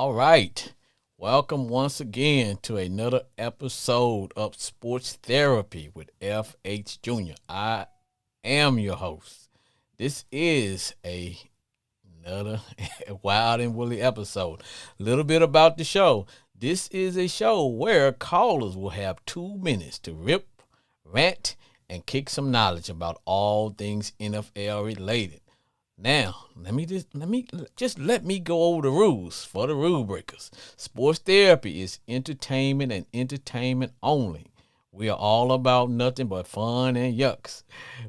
All right. Welcome once again to another episode of Sports Therapy with FH Jr. I am your host. This is another wild and woolly episode. A little bit about the show. This is a show where callers will have 2 minutes to rip, rant, and kick some knowledge about all things NFL related. Now, let me go over the rules for the rule breakers. Sports therapy is entertainment and entertainment only. We are all about nothing but fun and yucks.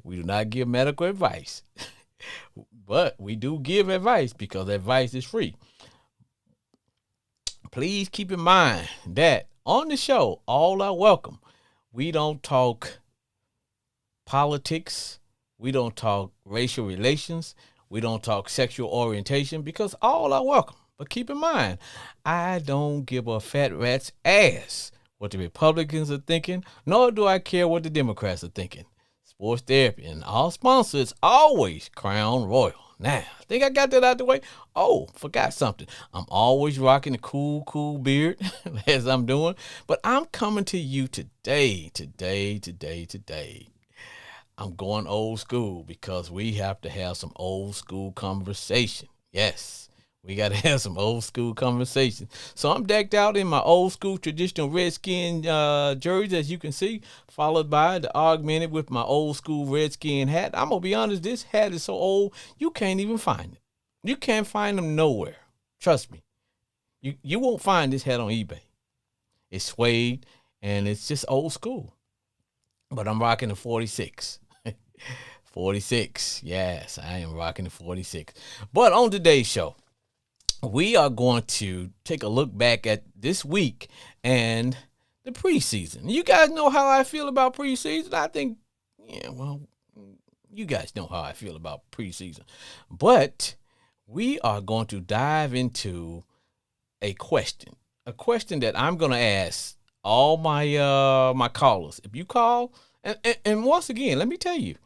We do not give medical advice, but we do give advice because advice is free. Please keep in mind that on the show, all are welcome. We don't talk politics. We don't talk racial relations. We don't talk sexual orientation because all are welcome. But keep in mind, I don't give a fat rat's ass what the Republicans are thinking, nor do I care what the Democrats are thinking. Sports therapy and our sponsor is always Crown Royal. Now, I think I got that out the way. Oh, forgot something. I'm always rocking a cool beard as I'm doing. But I'm coming to you today. I'm going old school because we have to have some old school conversation. Yes, we got to have some old school conversation. So I'm decked out in my old school traditional Redskin jersey, as you can see, followed by the augmented with my old school Redskin hat. I'm going to be honest, this hat is so old, you can't even find it. You can't find them nowhere. Trust me. You won't find this hat on eBay. It's suede, and it's just old school. But I'm rocking the 46. 46. Yes, I am rocking the 46. But on today's show, we are going to take a look back at this week and the preseason. You guys know how I feel about preseason. I think, you guys know how I feel about preseason. But we are going to dive into a question that I'm going to ask all my callers. If you call, and once again, let me tell you,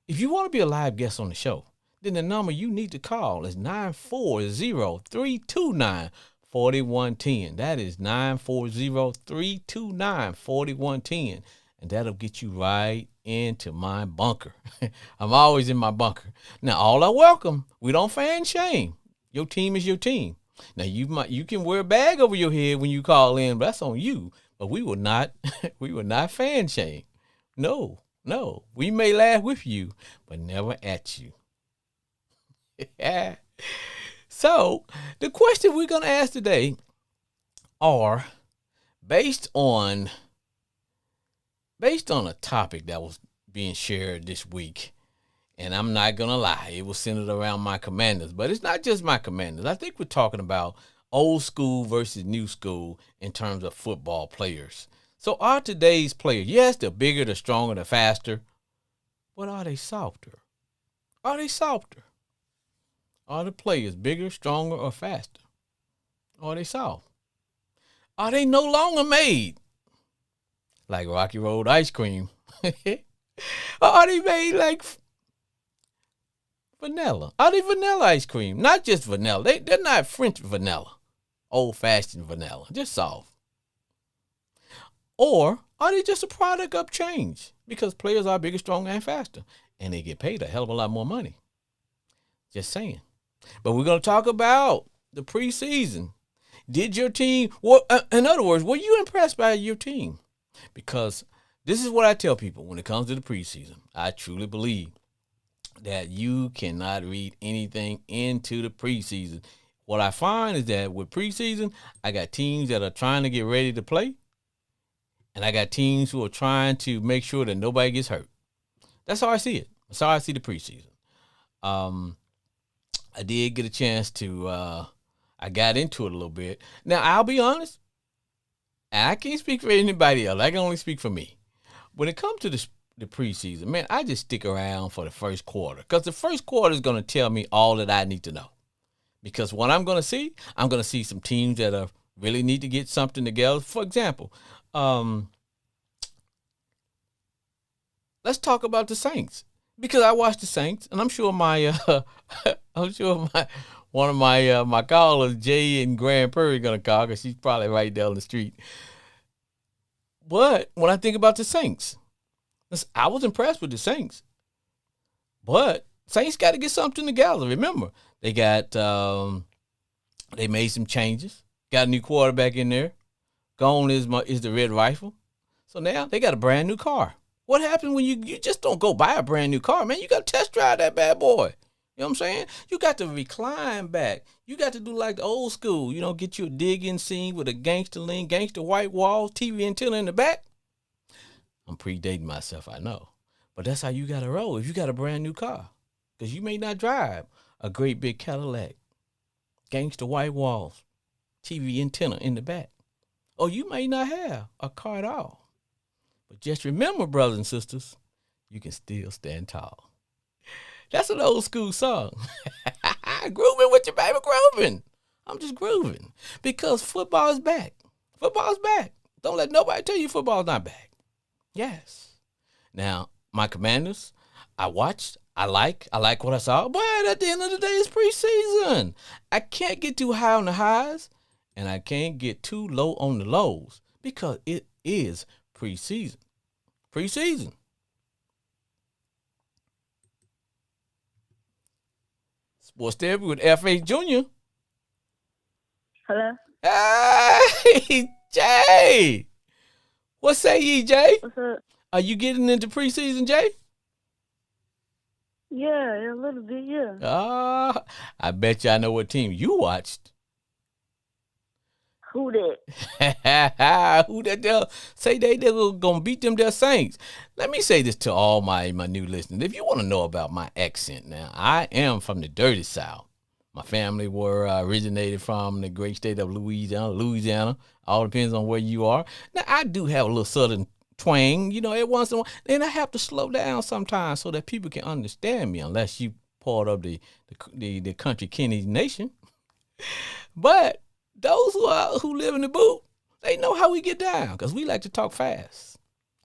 if you want to be a live guest on the show, then the number you need to call is 940-329-4110. That is 940-329-4110. And that'll get you right into my bunker. I'm always in my bunker. Now, all are welcome. We don't fan shame. Your team is your team. Now, you can wear a bag over your head when you call in, but that's on you. But we will not fan shame. No, we may laugh with you, but never at you. So, the question we're going to ask today are based on a topic that was being shared this week. And I'm not going to lie, it was centered around my Commanders, but it's not just my Commanders. I think we're talking about old school versus new school in terms of football players. So are today's players, yes, they're bigger, they're stronger, they're faster, but are they softer? Are they softer? Are the players bigger, stronger, or faster? Or are they soft? Are they no longer made like Rocky Road ice cream? Or are they made like vanilla? Are they vanilla ice cream? Not just vanilla. They're not French vanilla, old-fashioned vanilla, just soft. Or are they just a product of change? Because players are bigger, stronger, and faster. And they get paid a hell of a lot more money. Just saying. But we're going to talk about the preseason. Did your team, in other words, were you impressed by your team? Because this is what I tell people when it comes to the preseason. I truly believe that you cannot read anything into the preseason. What I find is that with preseason, I got teams that are trying to get ready to play. And I got teams who are trying to make sure that nobody gets hurt. That's how I see it. That's how I see the preseason. I did get a chance to, I got into it a little bit. Now, I'll be honest. I can't speak for anybody else. I can only speak for me. When it comes to the preseason, man, I just stick around for the first quarter. Because the first quarter is going to tell me all that I need to know. Because what I'm going to see some teams that really need to get something together. For example, let's talk about the Saints, because I watched the Saints, and I'm sure my one of my callers, Jay in Grand Prairie, gonna call because she's probably right down the street. But when I think about the Saints, I was impressed with the Saints. But Saints got to get something together. Remember, they made some changes. Got a new quarterback in there. Gone is the red rifle. So now they got a brand new car. What happens when you just don't go buy a brand new car, man? You got to test drive that bad boy. You know what I'm saying? You got to recline back. You got to do like the old school. Get you a dig-in scene with a gangster lean, gangster white walls, TV antenna in the back. I'm predating myself, I know. But that's how you got to roll if you got a brand new car. Because you may not drive a great big Cadillac, gangster white walls, TV antenna in the back. Or you may not have a car at all. But just remember, brothers and sisters, you can still stand tall. That's an old school song. Grooving with your baby, grooving. I'm just grooving. Because football is back. Football's back. Don't let nobody tell you football's not back. Yes. Now, my Commanders, I watched. I like what I saw. But at the end of the day, it's preseason. I can't get too high on the highs, and I can't get too low on the lows because it is preseason. Preseason. Sports Therapy with FH Jr. Hello? Hey, Jay. What say ye, Jay? What's up? Are you getting into preseason, Jay? Yeah, a little bit, yeah. I bet you I know what team you watched. Who that? Who that they'll say they're gonna beat them their Saints. Let me say this to all my new listeners. If you want to know about my accent now, I am from the dirty South. My family were originated from the great state of Louisiana. All depends on where you are. Now I do have a little southern twang, every once in a while. And I have to slow down sometimes so that people can understand me, unless you part of the country Kenny nation. But those who live in the boot, they know how we get down because we like to talk fast.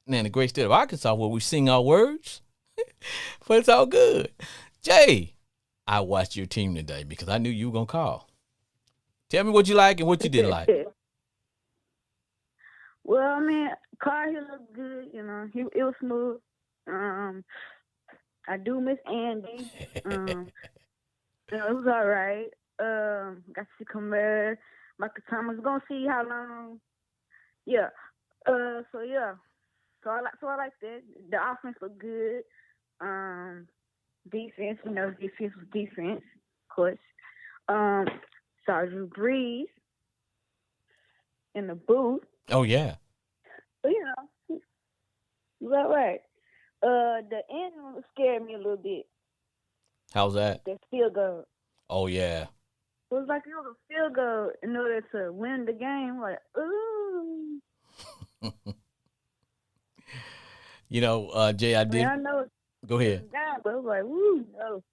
Now, in the great state of Arkansas, where we sing our words, but it's all good. Jay, I watched your team today because I knew you were going to call. Tell me what you like and what you didn't like. Well, I mean, car, he looked good, it was smooth. I do miss Andy. It was all right. Got to see Kamara. Michael Thomas. Gonna see how long. Yeah. So yeah. So I like that. The offense looked good. Defense, defense was defense, of course. Saw Drew Brees in the booth. Oh yeah. So it was all right. The end scared me a little bit. How's that? The field goal. Oh yeah. It was like it was a field goal in order to win the game. Like, ooh. Jay, I did. I know. Go ahead. But I was like, woo, no.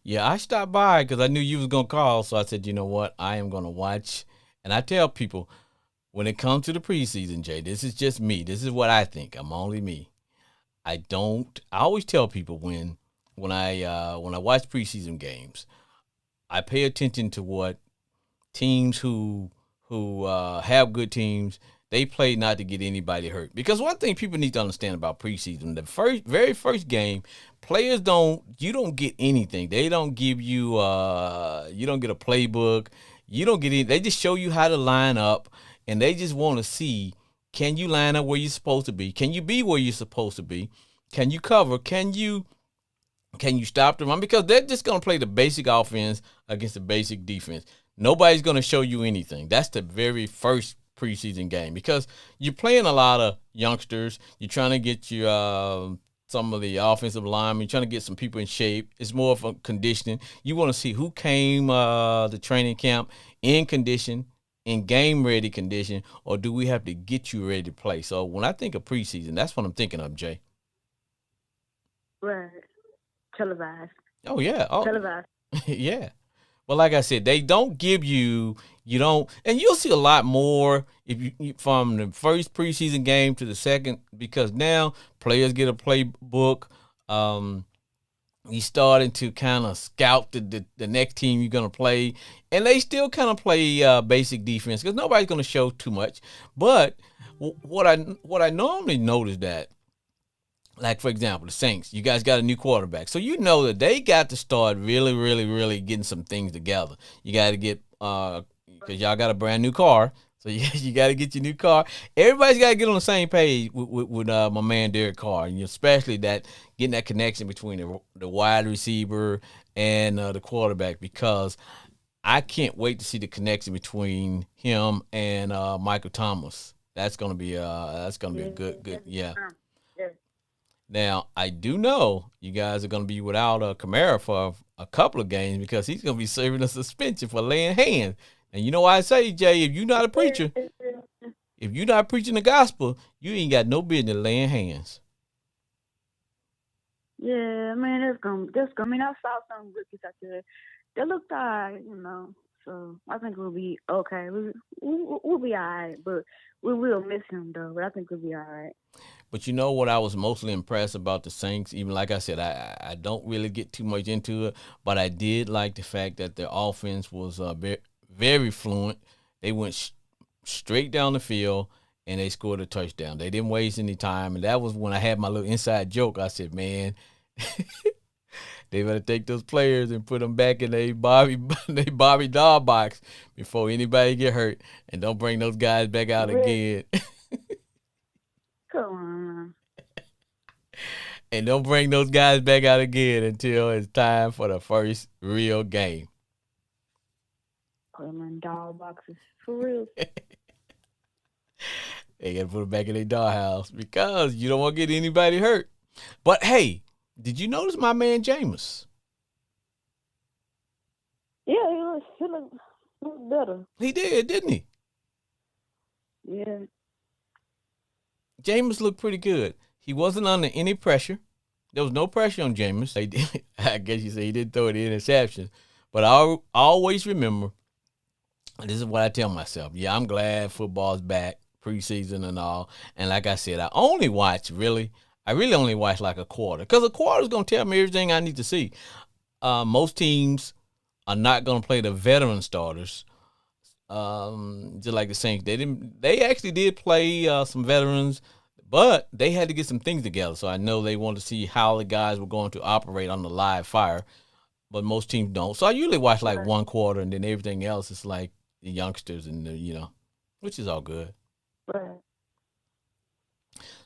Yeah, I stopped by because I knew you was going to call. So I said, you know what? I am going to watch. And I tell people, when it comes to the preseason, Jay, this is just me. This is what I think. I'm only me. I always tell people when I watch preseason games, I pay attention to what teams who have good teams, they play not to get anybody hurt. Because one thing people need to understand about preseason, the very first game, players you don't get anything. They don't give you you don't get a playbook. You don't get any. They just show you how to line up, and they just want to see, can you line up where you're supposed to be? Can you be where you're supposed to be? Can you cover? Can you stop the run? Because they're just going to play the basic offense against the basic defense. Nobody's going to show you anything. That's the very first preseason game because you're playing a lot of youngsters. You're trying to get your some of the offensive linemen. You're trying to get some people in shape. It's more of a conditioning. You want to see who came to training camp in condition, in game-ready condition, or do we have to get you ready to play? So when I think of preseason, that's what I'm thinking of, Jay. Right. Televised. Oh, yeah. Oh. Televised. Yeah. But like I said, they don't give you and you'll see a lot more if you from the first preseason game to the second, because now players get a playbook. He's starting to kind of scout the next team you're going to play. And they still kind of play basic defense because nobody's going to show too much. But what I normally notice that, like, for example, the Saints, you guys got a new quarterback. So you know that they got to start really, really, really getting some things together. You got to get, because y'all got a brand new car. So you got to get your new car. Everybody's got to get on the same page with my man Derek Carr, and especially that getting that connection between the wide receiver and the quarterback, because I can't wait to see the connection between him and Michael Thomas. That's gonna be a good yeah. Yeah. Now I do know you guys are gonna be without Kamara for a couple of games because he's gonna be serving a suspension for laying hands. And you know why I say, Jay, if you're not a preacher, if you're not preaching the gospel, you ain't got no business laying hands. Yeah, man, that's gonna. I mean, I saw some rookies out there. They looked alright. So I think we'll be okay. We'll be alright, but we will miss him though. But I think we'll be alright. But you know what I was mostly impressed about the Saints, even like I said, I don't really get too much into it, but I did like the fact that their offense was very fluent. They went straight down the field and they scored a touchdown. They didn't waste any time, and that was when I had my little inside joke. I said, man, they better take those players and put them back in they Bobby doll box before anybody get hurt, and don't bring those guys back out Really? again. Come on, man. And don't bring those guys back out again until it's time for the first real game. Put them in doll boxes for real. They gotta put them back in their dollhouse because you don't want to get anybody hurt. But hey, did you notice my man Jameis? Yeah, he look better. He did, didn't he? Yeah. Jameis looked pretty good. He wasn't under any pressure. There was no pressure on Jameis. I guess you say he didn't throw the interception. But I always remember, and this is what I tell myself. Yeah, I'm glad football's back, preseason and all. And like I said, I really only watch like a quarter. Because a quarter is going to tell me everything I need to see. Most teams are not going to play the veteran starters. Just like the Saints, They actually did play some veterans, but they had to get some things together. So I know they wanted to see how the guys were going to operate on the live fire, but most teams don't. So I usually watch like Right. one quarter, and then everything else is like the youngsters and which is all good. Right.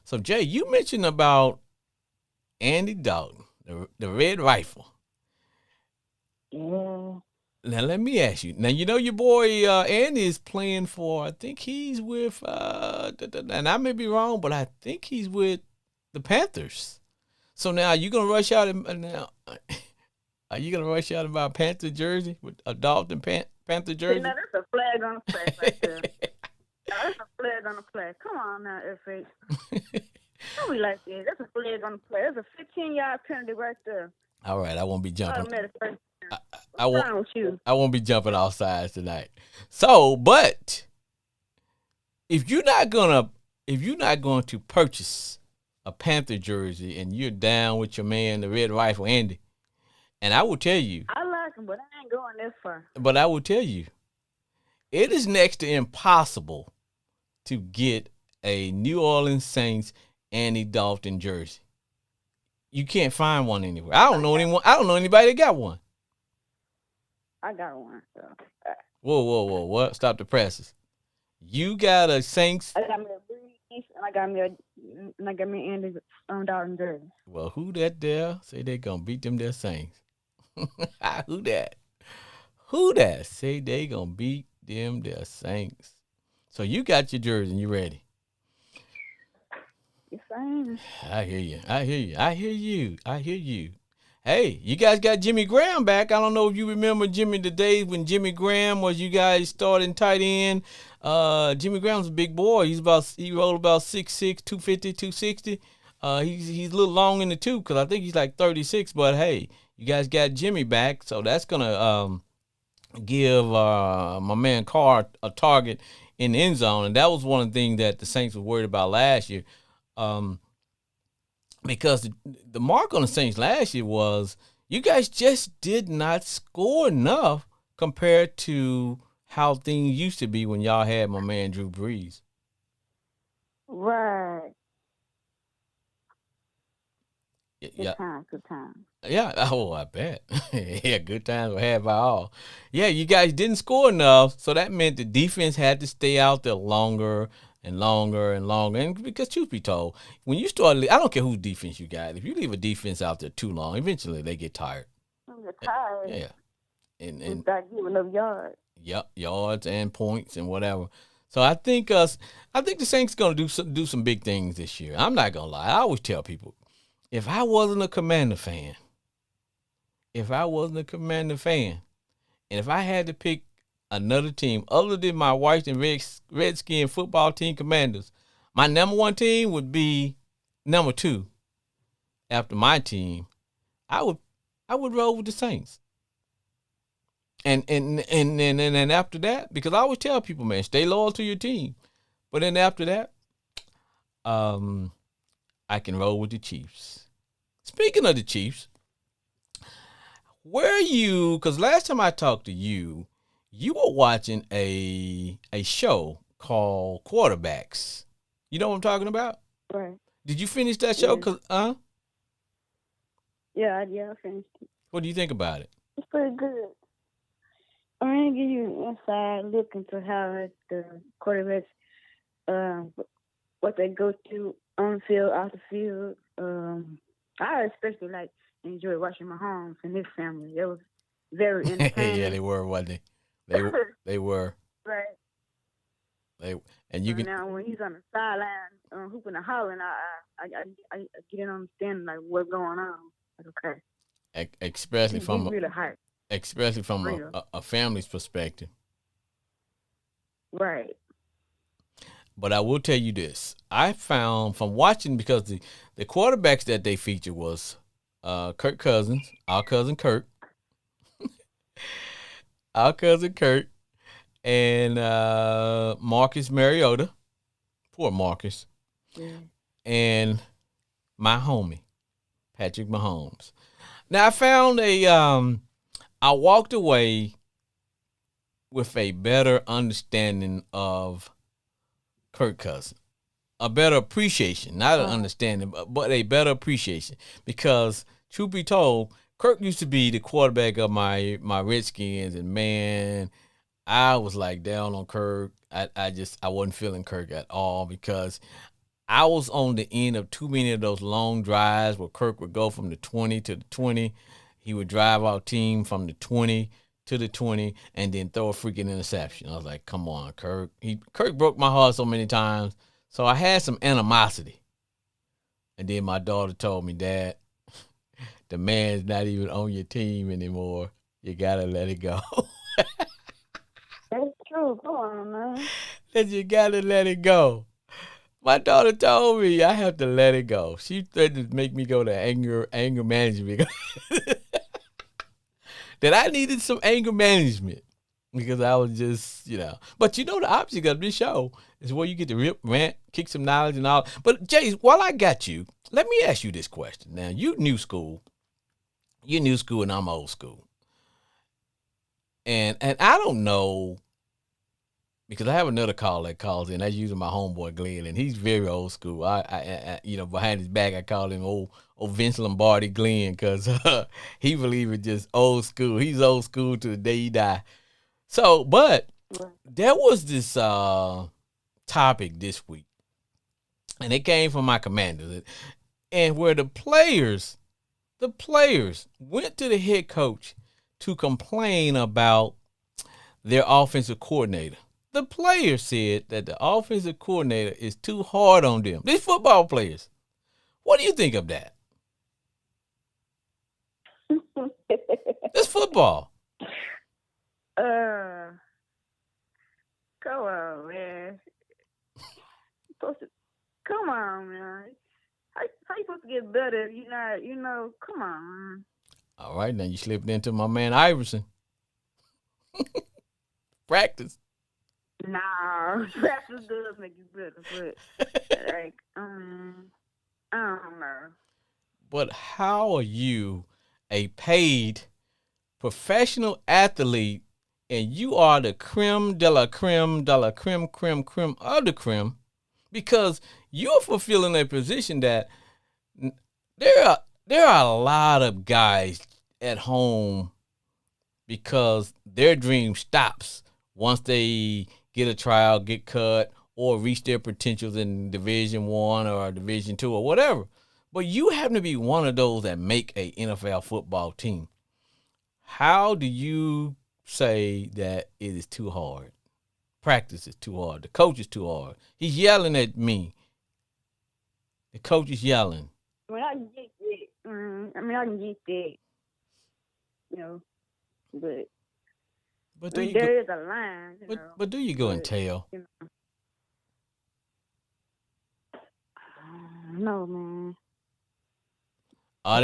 So Jay, you mentioned about Andy Dalton, the Red Rifle. Yeah. Now let me ask you. Now you know your boy Andy is playing for. I think he's with. And I may be wrong, but I think he's with the Panthers. So now you gonna rush out and now are you gonna rush out and buy a Panther jersey with a Dalton Panther See, jersey? now that's a flag on the flag right there. Now, that's a flag on the flag. Come on now, FH. Don't be like that. That's a flag on the flag. That's a 15-yard penalty right there. All right, I won't be jumping. Automatic first down. I What's won't. wrong with you? I won't be jumping off sides tonight. So, but if you're not going to purchase a Panther jersey and you're down with your man, the Red Rifle Andy, and I will tell you, I like him, but I ain't going that far. but I will tell you, it is next to impossible to get a New Orleans Saints Andy Dalton jersey. You can't find one anywhere. I don't know anyone. I don't know anybody that got one. I got one. So. Whoa! What? Stop the presses. You got a Saints. I got me a Breeze, and I got me Andy Dalton jersey. Well, who that there say they gonna beat them their Saints? Who that? Who that say they gonna beat them their Saints? So you got your jersey and you ready? You saying? I hear you. I hear you. Hey, you guys got Jimmy Graham back. I don't know if you remember the days when Jimmy Graham was you guys starting tight end. Jimmy Graham's a big boy. He rolled about 6'6", 250, 260. He's a little long in the tooth because I think he's like 36. But hey, you guys got Jimmy back, so that's gonna give my man Carr a target in the end zone, and that was one of the things that the Saints were worried about last year. because the mark on the Saints last year was you guys just did not score enough compared to how things used to be when y'all had my man Drew Brees. Right. Good Yeah, time, good time. yeah. Oh, I bet. Yeah, good times were had by all. Yeah, you guys didn't score enough, so that meant the defense had to stay out there longer and longer and longer. And because truth be told, when you start, I don't care whose defense you got. If you leave a defense out there too long, eventually they get tired. I'm just tired. Yeah, We and start giving up yards. yep, yards and points and whatever. So I think the Saints gonna do some big things this year. I'm not gonna lie. I always tell people, if I wasn't a Commander fan, if I wasn't a Commander fan, and if I had to pick another team other than my white and redskin football team Commanders, my number one team would be number two after my team. I would I would roll with the Saints. And after that, because I always tell people, man, stay loyal to your team. But then after that, um, I can roll with the Chiefs. Speaking of the Chiefs, where you? Because last time I talked to you, you were watching a show called Quarterbacks. You know what I'm talking about? Right. Did you finish that show? Yeah. Cause Yeah, I finished it. what do you think about it? It's pretty good. I'm gonna give you an inside look into how the quarterbacks, what they go through on the field, off the field. I especially like enjoy watching Mahomes and his family. It was very Yeah, entertaining. they were, wasn't they? They were. Right. They and So you can now when he's on the sideline, hooping and hollering, I get an understanding like what's going on. Like, okay, especially he's from really hype, real. a family's perspective. Right. But I will tell you this: I found from watching, because the quarterbacks that they featured was Kirk Cousins, our cousin Kurt, and Marcus Mariota, poor Marcus, Yeah. and my homie Patrick Mahomes. Now I found I walked away with a better understanding of Kirk Cousins, a better appreciation, not an understanding, but a better appreciation. Because truth be told, Kirk used to be the quarterback of my Redskins, and man, I was like down on Kirk. I wasn't feeling Kirk at all, because I was on the end of too many of those long drives where Kirk would go from the 20 to the 20. He would drive our team from the 20 to the 20 and then throw a freaking interception. I was like, come on, Kirk. Kirk broke my heart so many times. So I had some animosity. And then my daughter told me, Dad, the man's not even on your team anymore. You got to let it go. That's true. Come on, man. And you got to let it go. My daughter told me I have to let it go. She threatened to make me go to anger management. That I needed some anger management, because I was just, But the object of this show is where you get to rip, rant, kick some knowledge and all. But Jay, while I got you, let me ask you this question. Now, you new school, and I'm old school, and I don't know, because I have another caller that calls in. That's using my homeboy Glenn, and he's very old school. Behind his back, I call him old Vince Lombardi Glenn, because he believes in just old school. He's old school to the day he die. So, but Right. there was this topic this week, and it came from my Commanders, and where the players went to the head coach to complain about their offensive coordinator. The players said that the offensive coordinator is too hard on them. These football players. What do you think of that? It's football. Come on, man. Come on, man. How you supposed to get better if you're not, come on, man. All right, now you slipped into my man Iverson. Practice. Nah, practice does make you better, but like, I don't know. But how are you a paid professional athlete and you are the creme de la creme de la creme creme creme of the creme because you're fulfilling a position that there are a lot of guys at home because their dream stops once they get a trial, get cut, or reach their potentials in Division 1 or Division 2 or whatever. But you happen to be one of those that make a NFL football team. How do you say that it is too hard? Practice is too hard. The coach is too hard. He's yelling at me. The coach is yelling. I mean, I can get that, you know, but there is a line, you know. But do you go and tell? You know, no, man. Are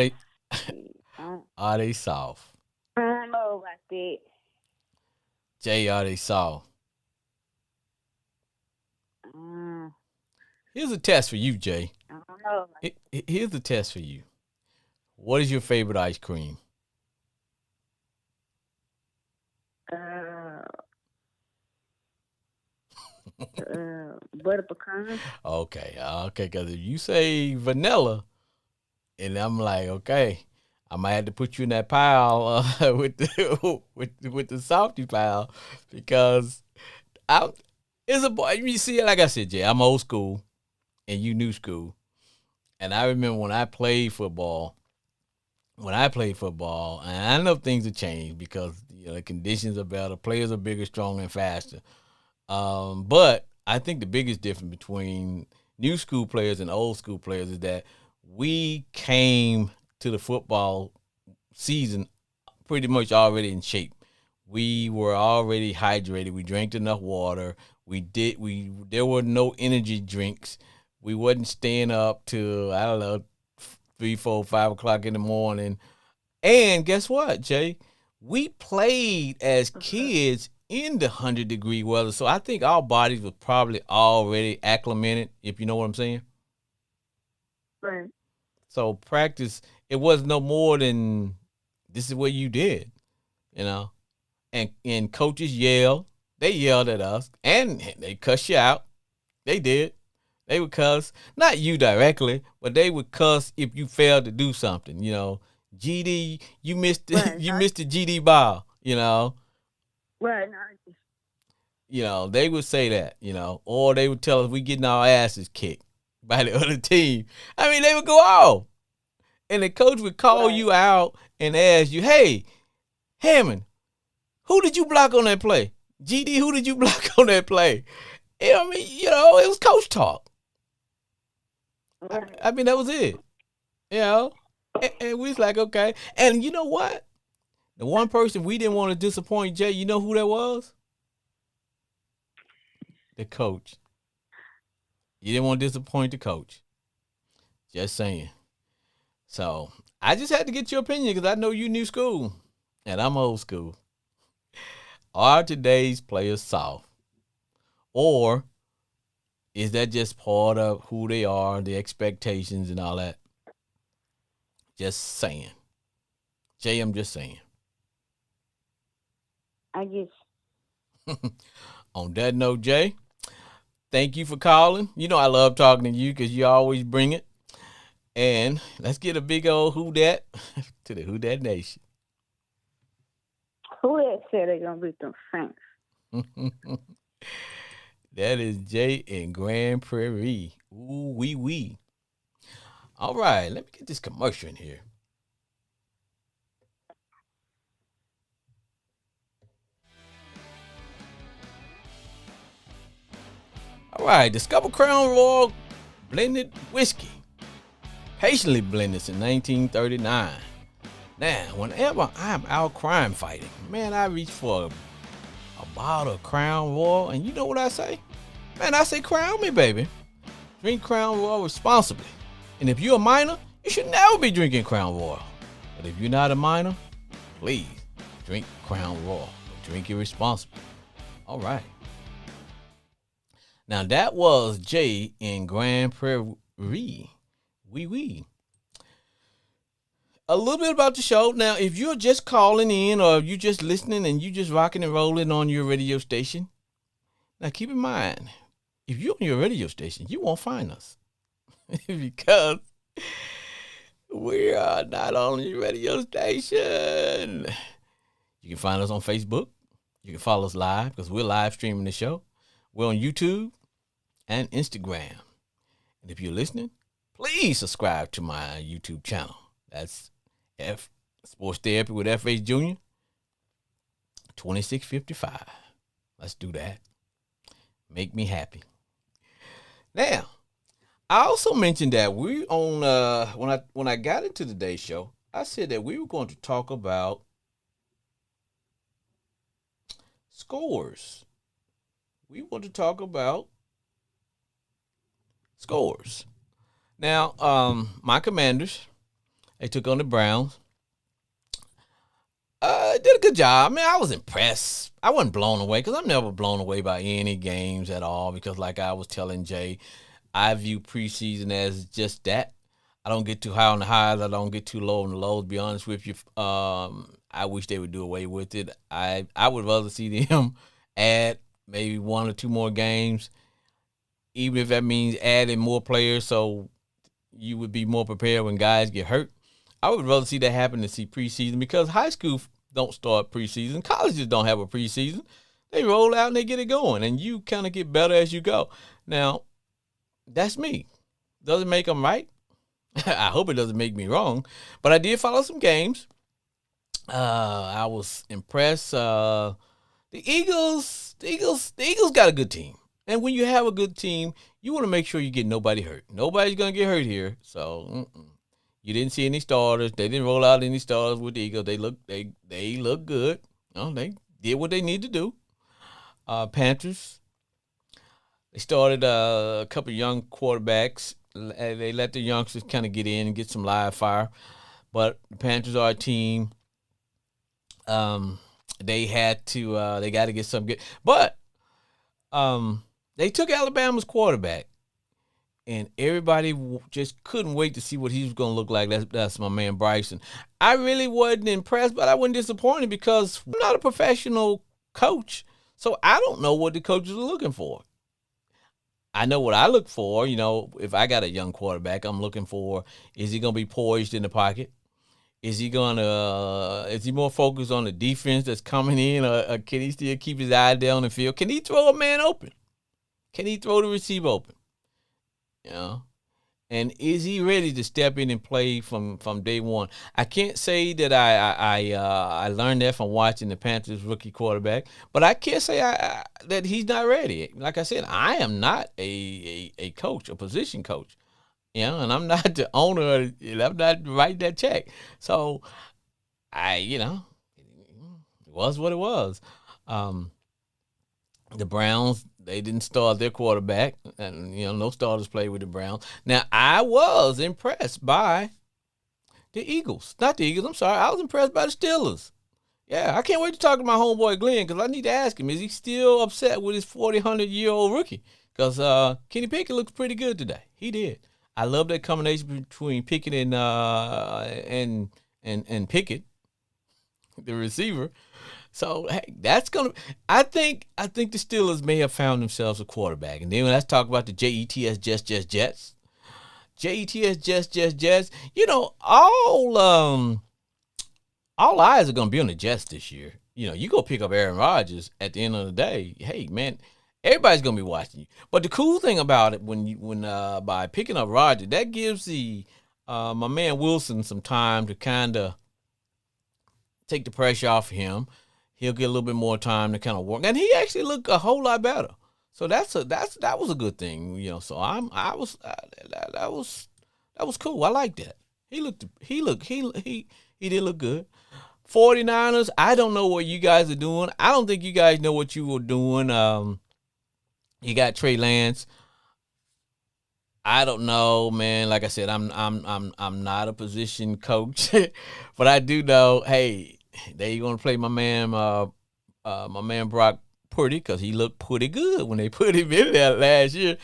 they soft? I don't know about that. Jay, are they soft? Here's a test for you, Jay. I don't know. Here's the test for you. What is your favorite ice cream? Butter pecan. Okay, because if you say vanilla, and I'm like, okay, I might have to put you in that pile with the softy pile because it's a boy. You see, like I said, Jay, I'm old school, and you new school, and I remember when I played football. And I know things have changed because the conditions are better, players are bigger, stronger, and faster. But I think the biggest difference between new school players and old school players is that we came to the football season pretty much already in shape. We were already hydrated. We drank enough water. There were no energy drinks. We wasn't staying up till, I don't know, 3, 4, 5 o'clock in the morning. And guess what, Jay? We played as kids in the 100-degree weather. So I think our bodies were probably already acclimated, if you know what I'm saying. Right. So practice, it was no more than this is what you did, you know. And coaches yelled. They yelled at us and they cuss you out. They did. They would cuss, not you directly, but they would cuss if you failed to do something. You know, GD, you missed Right. you missed the GD ball. You know, Right. you know they would say that. You know, or they would tell us we getting our asses kicked by the other team. I mean, they would go off, and the coach would call you out and ask you, "Hey, Hammond, who did you block on that play? GD, who did you block on that play?" I mean, it was coach talk. I mean, that was it. You know? And we was like, okay. And you know what? The one person we didn't want to disappoint, Jay, you know who that was? The coach. You didn't want to disappoint the coach. Just saying. So, I just had to get your opinion because I know you new school. And I'm old school. Are today's players soft? Or is that just part of who they are, the expectations and all that? Just saying. Jay, I'm just saying. I guess. On that note, Jay, thank you for calling. You know I love talking to you because you always bring it. And let's get a big old who dat to the Who Dat Nation. Who that said they're going to beat them Saints? That is Jay in Grand Prairie. Ooh, wee wee. All right, let me get this commercial in here. All right, discover Crown Royal blended whiskey. Patiently blended since 1939. Now, whenever I'm out crime fighting, man, I reach for a bottle of Crown Royal, and you know what I say? Man, I say crown me, baby. Drink Crown Royal responsibly. And if you're a minor, you should never be drinking Crown Royal. But if you're not a minor, please drink Crown Royal. But drink it responsibly. All right. Now, that was Jay in Grand Prairie. Wee wee. a little bit about the show. Now, if you're just calling in or you just listening and you just rocking and rolling on your radio station, now keep in mind, if you're on your radio station, you won't find us because we are not on your radio station. You can find us on Facebook. You can follow us live because we're live streaming the show. We're on YouTube and Instagram. And if you're listening, please subscribe to my YouTube channel. That's Sports Therapy with FH Jr. 2655. Let's do that. Make me happy. Now, I also mentioned that we on when I got into today's show, I said that we were going to talk about scores. We want to talk about scores. Now, my Commanders, they took on the Browns. Did a good job. I mean, I was impressed. I wasn't blown away because I'm never blown away by any games at all because like I was telling Jay, I view preseason as just that. I don't get too high on the highs. I don't get too low on the lows, to be honest with you. I wish they would do away with it. I would rather see them add maybe 1 or 2 more games, even if that means adding more players so you would be more prepared when guys get hurt. I would rather see that happen than see preseason because high school don't start preseason. Colleges don't have a preseason. They roll out and they get it going, and you kind of get better as you go. Now, that's me. Doesn't make them right. I hope it doesn't make me wrong. But I did follow some games. I was impressed. The Eagles got a good team. And when you have a good team, you want to make sure you get nobody hurt. Nobody's going to get hurt here. So, you didn't see any starters. They didn't roll out any starters with the Eagles. They look good. They did what they need to do. Panthers, they started a couple of young quarterbacks. They let the youngsters kind of get in and get some live fire. But the Panthers are a team. They got to get some good. But they took Alabama's quarterback. And everybody just couldn't wait to see what he was going to look like. That's my man Bryson. I really wasn't impressed, but I wasn't disappointed because I'm not a professional coach. So I don't know what the coaches are looking for. I know what I look for. If I got a young quarterback, I'm looking for, is he going to be poised in the pocket? Is he more focused on the defense that's coming in? Or can he still keep his eye down the field? Can he throw a man open? Can he throw the receiver open? And is he ready to step in and play from day one? I can't say that I learned that from watching the Panthers rookie quarterback, but I can't say that he's not ready. Like I said, I am not a coach, a position coach, and I'm not the owner. I'm not writing that check. So it was what it was. The Browns, they didn't start their quarterback, and no starters played with the Browns. Now, I was impressed by the Eagles. Not the Eagles, I'm sorry. I was impressed by the Steelers. Yeah, I can't wait to talk to my homeboy Glenn because I need to ask him, is he still upset with his 100-year-old rookie? Because Kenny Pickett looks pretty good today. He did. I love that combination between Pickett and Pickett, the receiver. So hey, that's gonna. I think the Steelers may have found themselves a quarterback, and then let's talk about the Jets, Jets. Jets, Jets. All eyes are gonna be on the Jets this year. You go pick up Aaron Rodgers at the end of the day. Hey man, everybody's gonna be watching you. But the cool thing about it, when by picking up Rodgers, that gives my man Wilson some time to kind of take the pressure off of him. He'll get a little bit more time to kind of work, and he actually looked a whole lot better. So that was a good thing, So that was cool. I like that. He did look good. 49ers. I don't know what you guys are doing. I don't think you guys know what you were doing. You got Trey Lance. I don't know, man. Like I said, I'm not a position coach, but I do know. Hey. They gonna play my man Brock Purdy because he looked pretty good when they put him in there last year.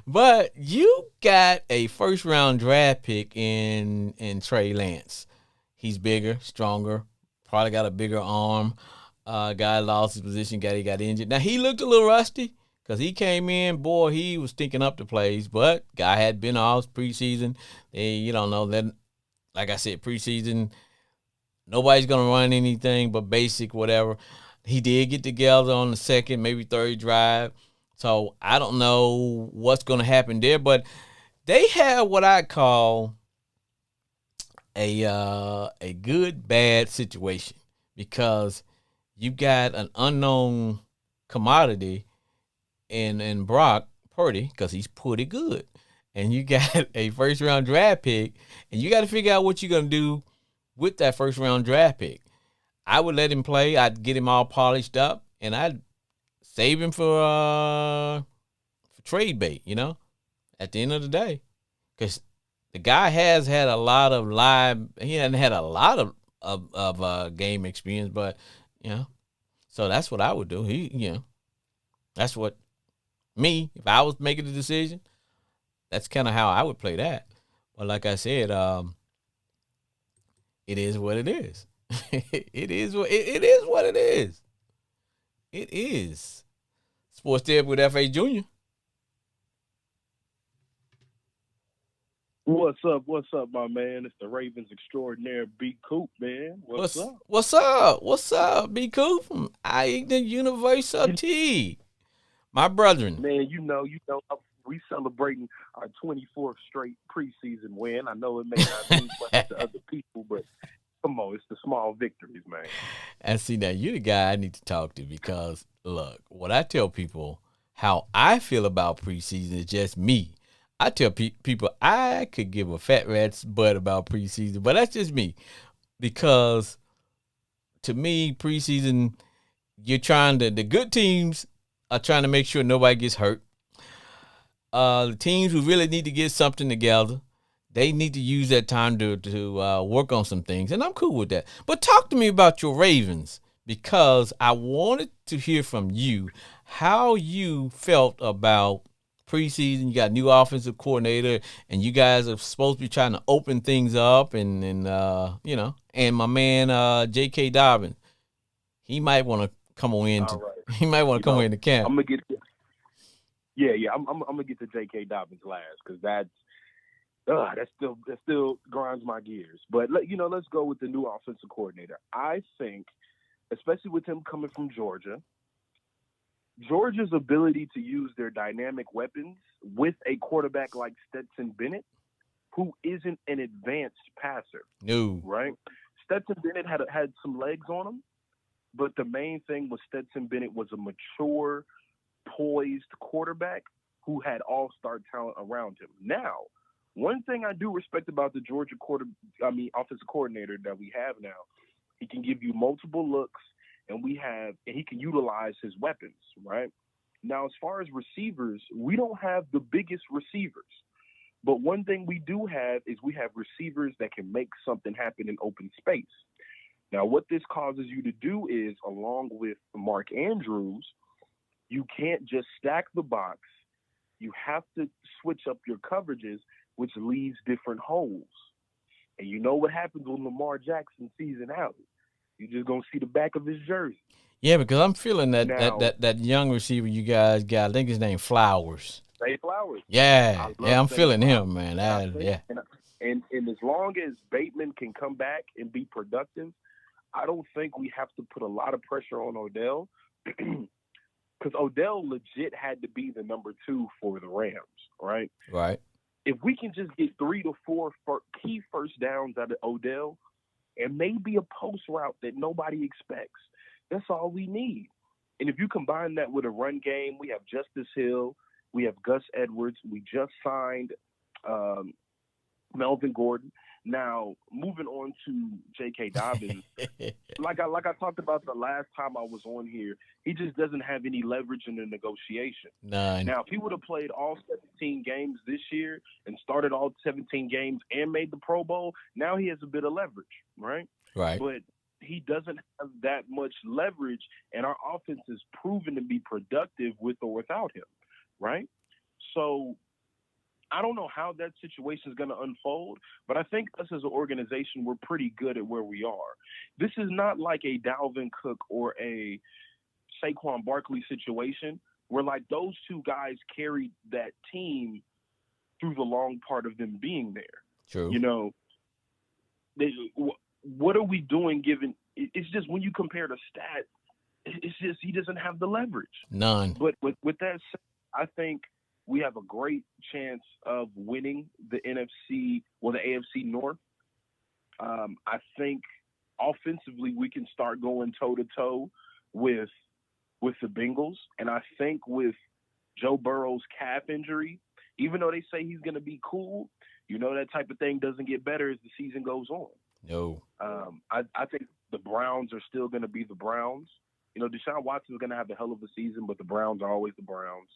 But you got a first round draft pick in Trey Lance. He's bigger, stronger, probably got a bigger arm. Guy lost his position, he got injured. Now he looked a little rusty because he came in, boy, he was stinking up the plays. But guy had been off preseason. You don't know that. Like I said, preseason, nobody's gonna run anything but basic, whatever. He did get together on the second, maybe third drive. So I don't know what's gonna happen there, but they have what I call a good bad situation because you got an unknown commodity in Brock Purdy because he's pretty good, and you got a first round draft pick, and you got to figure out what you're gonna do with that first round draft pick. I would let him play. I'd get him all polished up, and I'd save him for trade bait. At the end of the day, because the guy has had a lot of live. He hasn't had a lot of game experience, but so that's what I would do. That's what me. If I was making the decision, that's kind of how I would play that. But like I said, it is what it is. It is what it is. It is. Sports Therapy with F.A. Jr. What's up, my man? It's the Ravens extraordinaire, B. Coop, man. What's up? What's up, B. Coop from Iagden University? My brethren. Man, you know, we celebrating our 24th straight preseason win. I know it may not mean much to other people, but come on, it's the small victories, man. And see, now you're the guy I need to talk to because, look, what I tell people, how I feel about preseason is just me. I tell people I could give a fat rat's butt about preseason, but that's just me. Because to me, preseason, the good teams are trying to make sure nobody gets hurt. The teams who really need to get something together, they need to use that time to work on some things, and I'm cool with that. But talk to me about your Ravens because I wanted to hear from you how you felt about preseason. You got a new offensive coordinator, and you guys are supposed to be trying to open things up, and and my man J.K. Dobbins, he might want to come on in. He might want to come in the camp. I'm gonna get. I'm gonna get to J.K. Dobbins last because that still grinds my gears. But let's go with the new offensive coordinator. I think, especially with him coming from Georgia's ability to use their dynamic weapons with a quarterback like Stetson Bennett, who isn't an advanced passer. No. Right? Stetson Bennett had some legs on him, but the main thing was Stetson Bennett was a mature, poised quarterback who had all-star talent around him. Now, one thing I do respect about the Georgia offensive coordinator that we have now, he can give you multiple looks, and he can utilize his weapons, right? Now, as far as receivers, we don't have the biggest receivers. But one thing we do have is we have receivers that can make something happen in open space. Now, what this causes you to do is, along with Mark Andrews, you can't just stack the box. You have to switch up your coverages, which leaves different holes. And you know what happens when Lamar Jackson sees an alley. You're just going to see the back of his jersey. Yeah, because I'm feeling that young receiver you guys got. I think his name Flowers. Zay Flowers. Yeah, I'm feeling him, man. And as long as Bateman can come back and be productive, I don't think we have to put a lot of pressure on Odell because Odell legit had to be the number 2 for the Rams, right? Right. If we can just get 3 to 4 key first downs out of Odell and maybe a post route that nobody expects, that's all we need. And if you combine that with a run game, we have Justice Hill, we have Gus Edwards, we just signed Melvin Gordon. Now, moving on to J.K. Dobbins, like I talked about the last time I was on here, he just doesn't have any leverage in the negotiation. None. Now, if he would have played all 17 games this year and started all 17 games and made the Pro Bowl, now he has a bit of leverage, right? Right. But he doesn't have that much leverage, and our offense is proven to be productive with or without him, right? So I don't know how that situation is going to unfold, but I think us as an organization, we're pretty good at where we are. This is not like a Dalvin Cook or a Saquon Barkley situation where like those two guys carried that team through the long part of them being there. True. You know, what are we doing given it's just when you compare the stats, it's just he doesn't have the leverage. None. But with that said, I think we have a great chance of winning the NFC or the AFC North. I think offensively we can start going toe to toe with the Bengals, and I think with Joe Burrow's calf injury, even though they say he's going to be cool, you know that type of thing doesn't get better as the season goes on. No. I think the Browns are still going to be the Browns. You know, Deshaun Watson is going to have a hell of a season, but the Browns are always the Browns.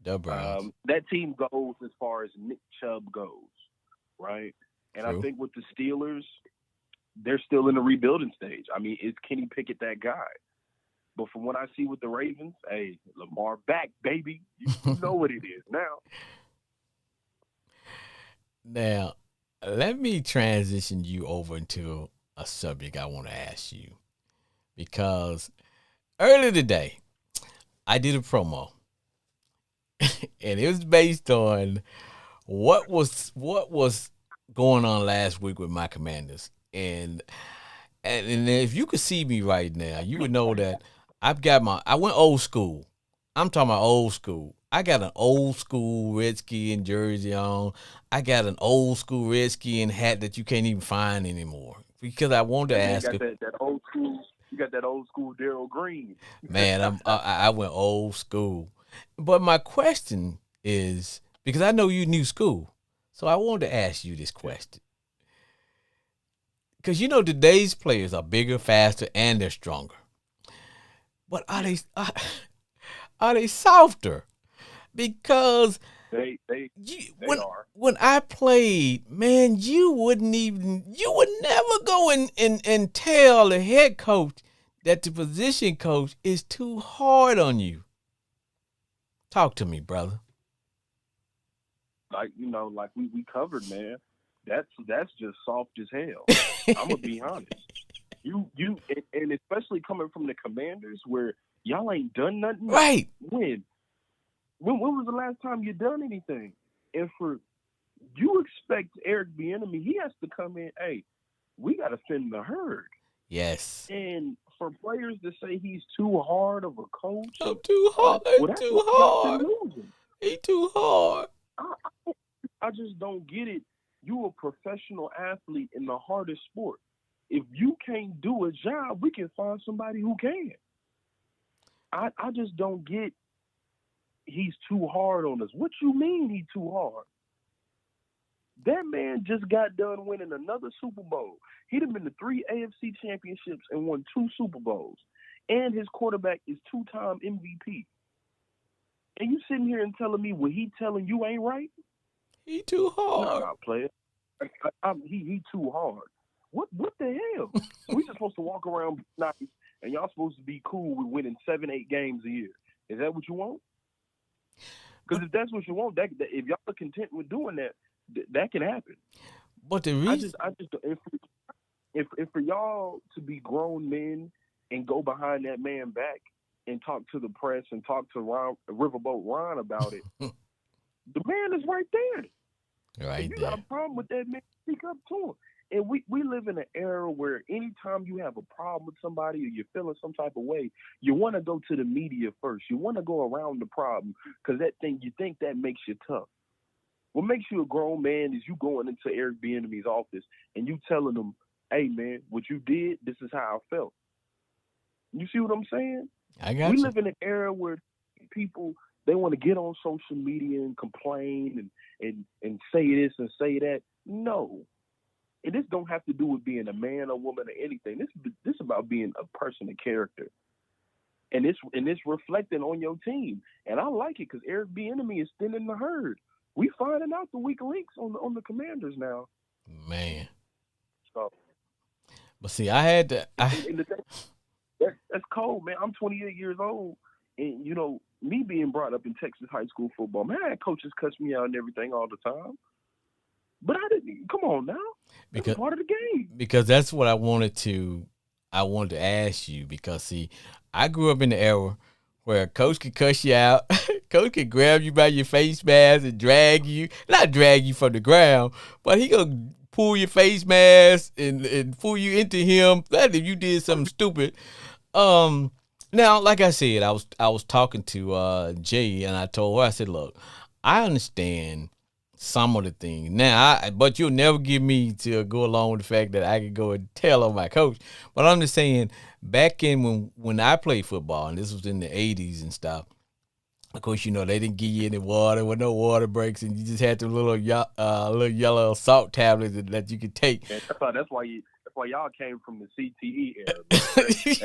The Browns. That team goes as far as Nick Chubb goes, right? And True. I think with the Steelers, they're still in the rebuilding stage. I mean, is Kenny Pickett that guy? But from what I see with the Ravens, hey, Lamar back, baby. You know what it is now. Now, let me transition you over into a subject I want to ask you. Because earlier today, I did a promo. And it was based on what was going on last week with my Commanders. And if you could see me right now, you would know that I went old school. I'm talking about old school. I got an old school Redskin jersey on. I got an old school Redskin hat that you can't even find anymore. Because I wanted to ask you got that old school. You got that old school Darryl Green. Man, I went old school. But my question is, because I know you new school, so I wanted to ask you this question. Because you know today's players are bigger, faster, and they're stronger. But are they softer? Because they are. When I played, man, you would never go and tell the head coach that the position coach is too hard on you. Talk to me, brother. Like, you know, like we covered, man. That's just soft as hell. I'm gonna be honest. You and especially coming from the Commanders where y'all ain't done nothing. Right. When was the last time you done anything? And for you expect Eric Bieniemy, he has to come in, hey, we gotta thin the herd. Yes. And for players to say he's too hard of a coach. I'm too hard. Too hard. He too hard. I just don't get it. You a professional athlete in the hardest sport. If you can't do a job, we can find somebody who can. I just don't get he's too hard on us. What you mean he too hard? That man just got done winning another Super Bowl. He'd have been to 3 AFC championships and won 2 Super Bowls. And his quarterback is 2-time MVP. And you sitting here and telling me what he telling you ain't right? He too hard. Nah, player. He too hard. What the hell? We just supposed to walk around nice, and y'all supposed to be cool with winning 7-8 games a year. Is that what you want? Because if that's what you want, that if y'all are content with doing that, that can happen. But the reason I just if for y'all to be grown men and go behind that man back and talk to the press and talk to Riverboat Ron about it, the man is right there. Right if you there. got a problem with that man, speak up to him. And we live in an era where anytime you have a problem with somebody or you're feeling some type of way, you want to go to the media first. You want to go around the problem because you think that makes you tough. What makes you a grown man is you going into Eric Bieniemy's office and you telling him, hey, man, what you did, this is how I felt. You see what I'm saying? I got We you. live in an era where people, they want to get on social media and complain and say this and say that. No. And this don't have to do with being a man or woman or anything. This is about being a person of character. And it's reflecting on your team. And I like it because Eric Bieniemy is thinning the herd. We finding out the weak links on the Commanders now. Man. So, but see, I had to. that's cold, man. I'm 28 years old, and you know me being brought up in Texas high school football, man, I had coaches cuss me out and everything all the time. But I didn't. Come on now, that's Because part of the game. that's what I wanted to ask you, because see, I grew up in the era where a coach could cuss you out. Coach could grab you by your face mask and not drag you from the ground, but he gonna pull your face mask and pull you into him. That if you did something stupid. Um, Now, like I said, I was talking to Jay, and I told her, I said, look, I understand some of the things now, but you'll never get me to go along with the fact that I could go and tell on my coach. But I'm just saying, back in when I played football, and this was in the '80s and stuff. Of course, they didn't give you any water with no water breaks, and you just had the little yellow salt tablets that you could take. And that's why y'all came from the CTE era.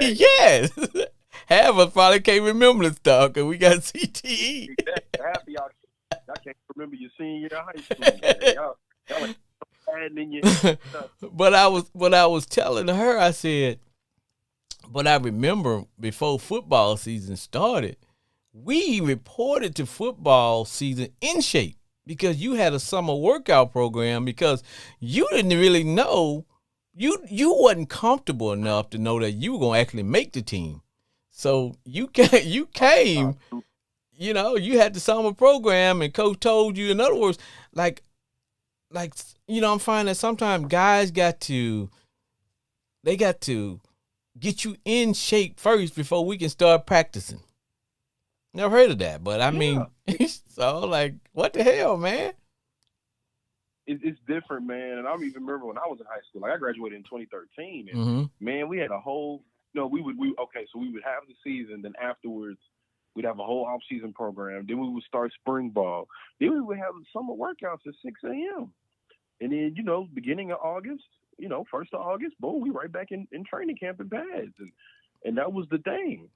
Man. Yes. Half of us probably can't remember the stuff because we got CTE. Half of y'all can't remember your senior year of high school. Man. Y'all like adding in your stuff. But I was telling her, I said, but I remember before football season started, we reported to football season in shape because you had a summer workout program, because you didn't really know, you wasn't comfortable enough to know that you were going to actually make the team. So you came, you had the summer program, and coach told you, in other words, like I'm finding that sometimes guys got to get you in shape first before we can start practicing. Never heard of that, but I mean, so like, what the hell, man? It's different, man. And I even remember when I was in high school. Like I graduated in 2013, and man, we had a whole. So we would have the season, then afterwards we'd have a whole off-season program. Then we would start spring ball. Then we would have summer workouts at 6 a.m. And then beginning of August, 1st of August, boom, we right back in training camp in pads, and that was the thing.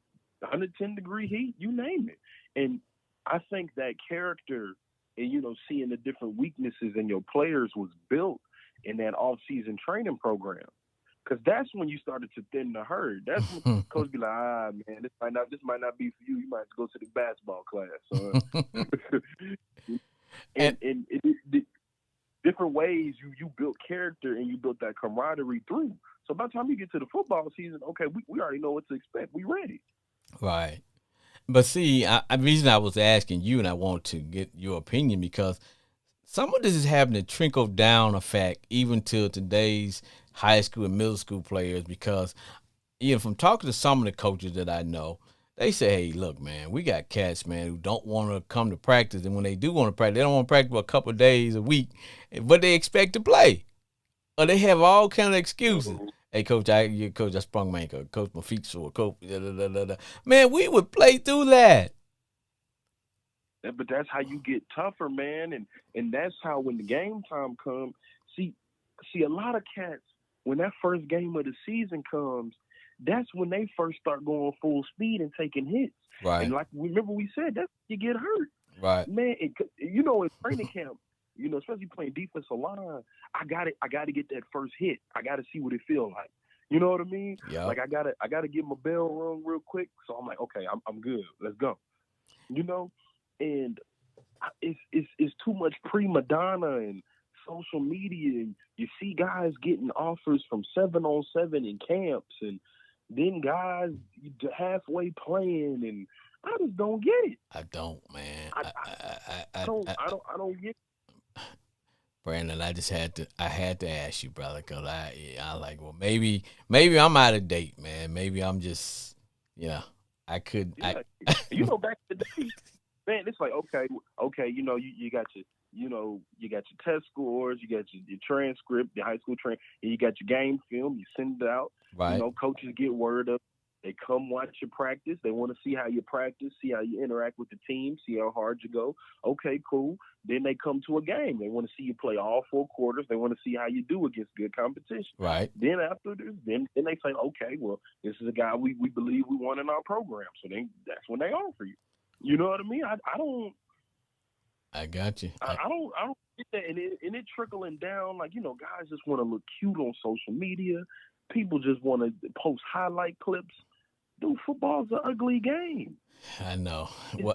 110-degree heat, you name it. And I think that character and, seeing the different weaknesses in your players was built in that off-season training program. Because that's when you started to thin the herd. That's when coach be like, man, this might not be for you. You might have to go to the basketball class. and different ways you built character and you built that camaraderie through. So by the time you get to the football season, okay, we already know what to expect. We ready. Right. But see, the reason I was asking you, and I want to get your opinion, because some of this is having a trickle down effect even to today's high school and middle school players, because from talking to some of the coaches that I know, they say, hey, look, man, we got cats, man, who don't want to come to practice. And when they do want to practice, they don't want to practice for a couple of days a week, but they expect to play. Or they have all kind of excuses. Hey, coach, I sprung my ankle. Coach, my feet sore. Coach, man, we would play through that. But that's how you get tougher, man. And that's how when the game time comes, see a lot of cats, when that first game of the season comes, that's when they first start going full speed and taking hits. Right. And like, remember we said, that's when you get hurt. Right. Man, in training camp, especially playing defensive line, I gotta get that first hit. I gotta see what it feels like. You know what I mean? Yeah. Like I gotta get my bell rung real quick. So I'm like, okay, I'm good. Let's go. And it's too much prima donna and social media, and you see guys getting offers from 7-on-7 in camps, and then guys halfway playing, and I just don't get it. I don't, man. I don't get it. Brandon, I had to ask you, brother, because I like, well, maybe I'm out of date, man. Maybe I'm just, I could. Yeah. Back in the day, man, it's like, okay, you got you got your test scores, you got your transcript, your high school and you got your game film, you send it out. Right. Coaches get word of. They come watch your practice. They want to see how you practice, see how you interact with the team, see how hard you go. Okay, cool. Then they come to a game. They want to see you play all 4 quarters. They want to see how you do against good competition. Right. Then after this, then they say, okay, well, this is a guy we believe we want in our program. So that's when they offer you. You know what I mean? I don't. I got you. I don't get that, and it trickling down. Like, guys just want to look cute on social media. People just want to post highlight clips. Dude, football's an ugly game. I know.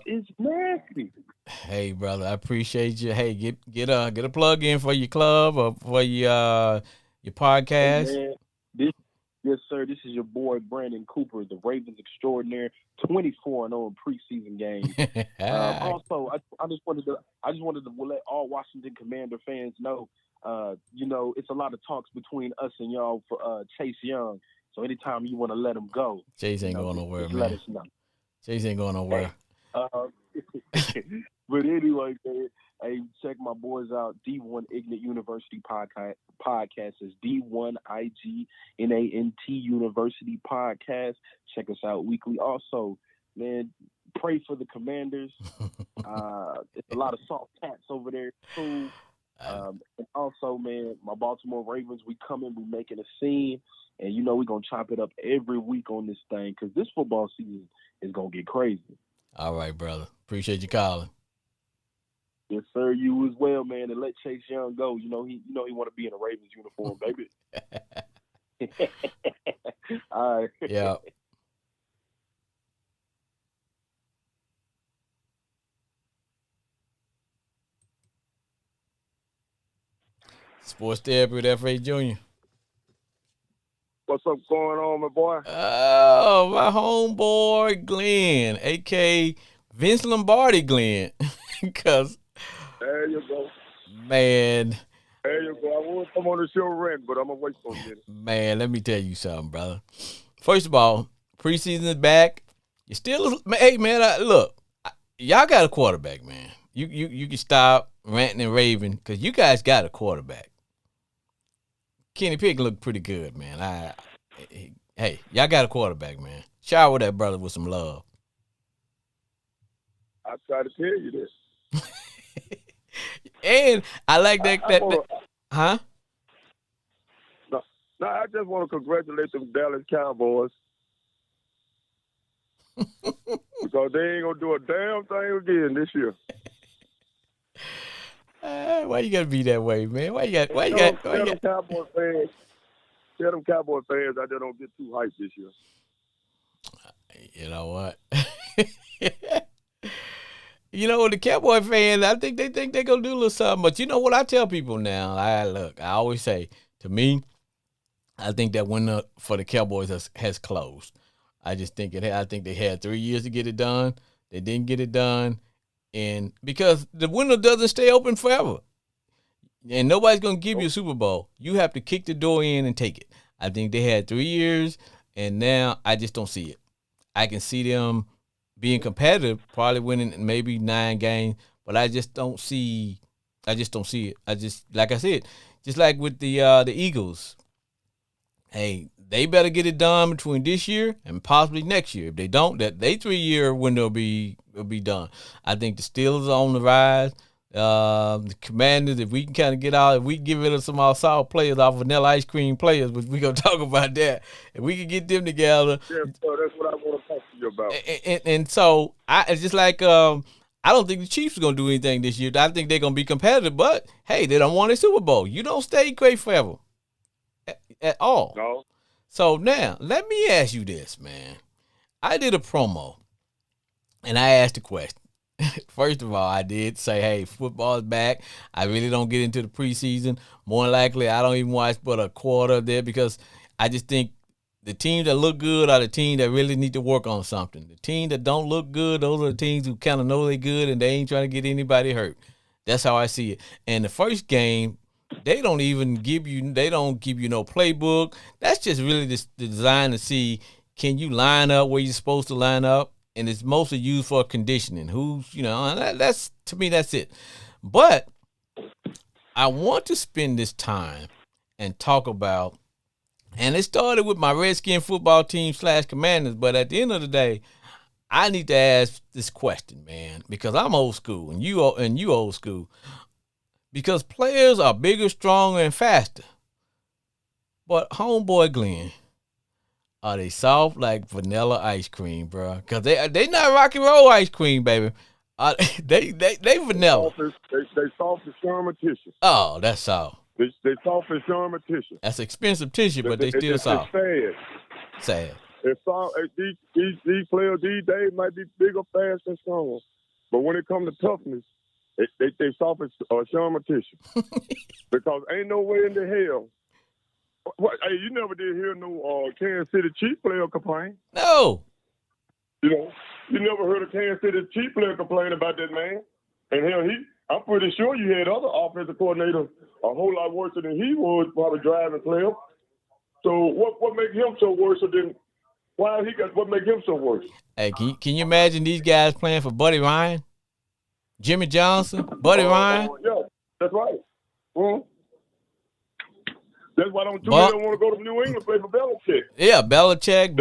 It's nasty. Hey, brother, I appreciate you. Hey, get a plug in for your club or for your podcast. Hey, man, yes, sir. This is your boy Brandon Cooper, the Ravens extraordinaire, 24-0 in preseason games. Also, I just wanted to let all Washington Commander fans know, it's a lot of talks between us and y'all for Chase Young. So anytime you want to let him go, Chase ain't going nowhere, man. Let us know. Chase ain't going nowhere. But anyway, man, hey, check my boys out. D1 Ignat University podcast is D1IGNANT University podcast. Check us out weekly. Also, man, pray for the Commanders. It's a lot of soft cats over there too. And also, man, my Baltimore Ravens, we coming, we making a scene, and we're gonna chop it up every week on this thing because this football season is gonna get crazy. All right, brother. Appreciate you calling. Yes, sir. You as well, man. And let Chase Young go. He want to be in a Ravens uniform, baby. All right. Yeah. Sports Therapy with F.A. Jr. What's up going on, my boy? Oh, my homeboy Glenn, a.k.a. Vince Lombardi Glenn. Because there you go. Man. There you go. I want to come on the show rent, but I'm going to wait for a minute. Man, let me tell you something, brother. First of all, preseason is back. You still, hey, man, look, y'all got a quarterback, man. You can stop ranting and raving because you guys got a quarterback. Kenny Pickett looked pretty good, man. Hey, y'all got a quarterback, man. Shower that brother with some love. I try to tell you this. And I like that. Huh? No, I just want to congratulate them Dallas Cowboys. Because they ain't going to do a damn thing again this year. Why you gotta be that way, man? Tell them Cowboy fans I don't get too hyped this year. You know what? The Cowboy fans, I think they're gonna do a little something. But you know what I tell people now? I always say, to me, I think that window for the Cowboys has closed. I think they had 3 years to get it done. They didn't get it done. And because the window doesn't stay open forever. And nobody's going to give you a Super Bowl. You have to kick the door in and take it. I think they had 3 years, and now I just don't see it. I can see them being competitive, probably winning maybe 9 games, but I just don't see it. Like I said, just like with the Eagles, hey, they better get it done between this year and possibly next year. If they don't, that 3-year window will be done. I think the Steelers are on the rise. The Commanders, if we can kind of if we can get rid of some of our soft players, our vanilla ice cream players, but we're going to talk about that. If we can get them together. Yeah, so that's what I want to talk to you about. And so, it's just like, I don't think the Chiefs are going to do anything this year. I think they're going to be competitive, but, hey, they don't want a Super Bowl. You don't stay great forever at all. No. So now, let me ask you this, man. I did a promo, and I asked a question. First of all, I did say, hey, football is back. I really don't get into the preseason. More than likely, I don't even watch but a quarter there because I just think the teams that look good are the teams that really need to work on something. The teams that don't look good, those are the teams who kind of know they're good and they ain't trying to get anybody hurt. That's how I see it. And the first game, they don't give you no playbook. That's just really the design to see, can you line up where you're supposed to line up? And it's mostly used for conditioning. That's to me, that's it. But I want to spend this time and talk about, and it started with my Redskin football team / Commanders, but at the end of the day, I need to ask this question, man, because I'm old school and you old school. Because players are bigger, stronger, and faster. But homeboy Glenn, are they soft like vanilla ice cream, bro? Because they not rock and roll ice cream, baby. They vanilla. They soft as Sherman tissue. Oh, that's soft. They soft as Sherman tissue. That's expensive tissue, but they still soft. It's sad. Sad. And some these players these days might be bigger, fast, and strong, but when it comes to toughness, they soft as Sean tissue. Because ain't no way in the hell. What, hey, you never did hear no Kansas City Chiefs player complain. No. You know, you never heard a Kansas City Chiefs player complain about that man. And hell, I'm pretty sure you had other offensive coordinators a whole lot worse than he was probably driving players. So what makes him so worse than what makes him so worse? Hey, can you imagine these guys playing for Buddy Ryan, Jimmy Johnson, Buddy Ryan? Yeah, that's right. Well, that's why don't want to go to New England play for Belichick. Yeah, Belichick,